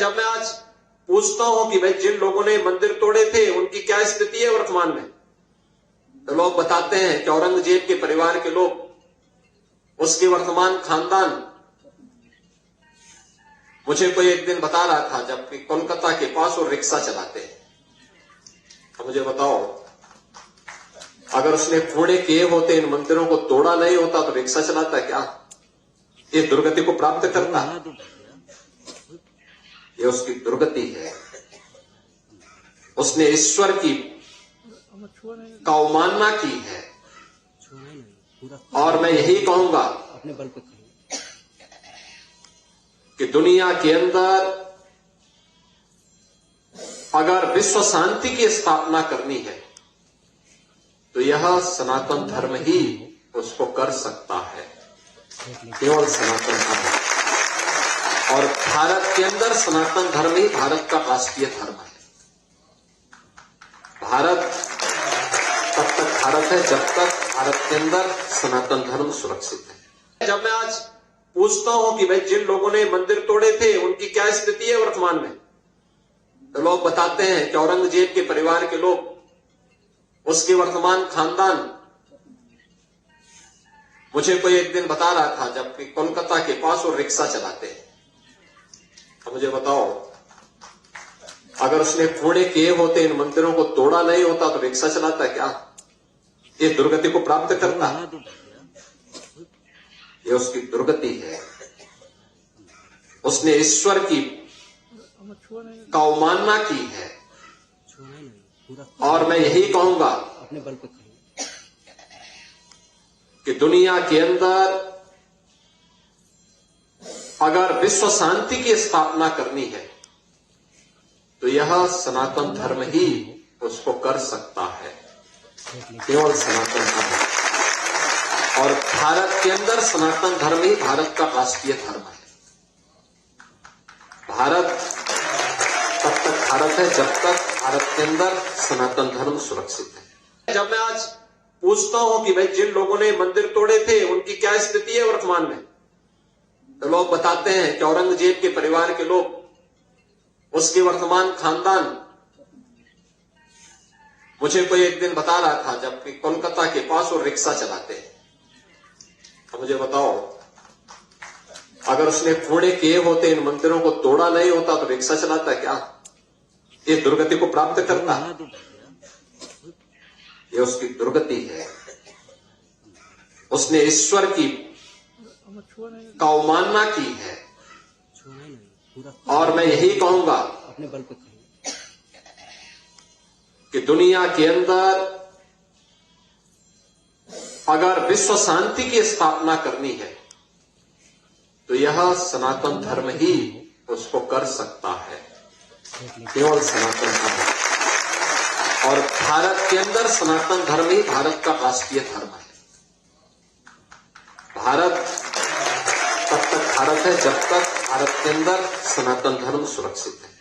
जब मैं आज पूछता हूं कि भाई जिन लोगों ने मंदिर तोड़े थे उनकी क्या स्थिति है वर्तमान में, तो लोग बताते हैं कि औरंगजेब के परिवार के लोग, उसके वर्तमान खानदान। मुझे कोई एक दिन बता रहा था जबकि कोलकाता के पास वो रिक्शा चलाते हैं। अब मुझे बताओ, अगर उसने कूड़े किए होते, इन मंदिरों को तोड़ा नहीं होता, तो रिक्शा चलाता क्या? ये दुर्गति को प्राप्त करता, ये उसकी दुर्गति है। उसने ईश्वर की अवमानना की है। और मैं यही कहूंगा अपने बल पे कि दुनिया के अंदर अगर विश्व शांति की स्थापना करनी है तो यह सनातन धर्म ही उसको कर सकता है, केवल सनातन धर्म। और भारत के अंदर सनातन धर्म ही भारत का राष्ट्रीय धर्म है। भारत तब तक भारत है जब तक भारत के अंदर सनातन धर्म सुरक्षित है। जब मैं आज पूछता हूं कि भाई जिन लोगों ने मंदिर तोड़े थे उनकी क्या स्थिति है वर्तमान में, तो लोग बताते हैं कि औरंगजेब के परिवार के लोग, उसके वर्तमान खानदान। मुझे कोई एक दिन बता रहा था जबकि कोलकाता के पास वो रिक्शा चलाते हैं। अब मुझे बताओ, अगर उसने कूड़े किए होते, इन मंदिरों को तोड़ा नहीं होता, तो रिक्शा चलाता क्या? ये दुर्गति को प्राप्त करता, ये उसकी दुर्गति है। उसने ईश्वर की अवमानना की है। और मैं यही कहूंगा अपने बल पे कि दुनिया के अंदर अगर विश्व शांति की स्थापना करनी है तो यह सनातन धर्म ही उसको कर सकता है, केवल सनातन धर्म। और भारत के अंदर सनातन धर्म ही भारत का राष्ट्रीय धर्म है। भारत तब तक भारत है जब तक भारत के अंदर सनातन धर्म सुरक्षित है। जब मैं आज पूछता हूं कि भाई जिन लोगों ने मंदिर तोड़े थे उनकी क्या स्थिति है वर्तमान में, तो लोग बताते हैं कि औरंगजेब के परिवार के लोग, उसके वर्तमान खानदान। मुझे कोई एक दिन बता रहा था जबकि कोलकाता के पास वो रिक्शा चलाते हैं। अब मुझे बताओ, अगर उसने कूड़े किए होते, इन मंदिरों को तोड़ा नहीं होता, तो रिक्शा चलाता क्या? ये दुर्गति को प्राप्त करता, ये उसकी दुर्गति है। उसने ईश्वर की अवमानना की है। और मैं यही कहूंगा अपने बल पे कि दुनिया के अंदर अगर विश्व शांति की स्थापना करनी है तो यह सनातन धर्म ही उसको कर सकता है, केवल सनातन धर्म। और भारत के अंदर सनातन धर्म ही भारत का राष्ट्रीय धर्म है। भारत तब तक भारत है जब तक भारत के अंदर सनातन धर्म सुरक्षित है।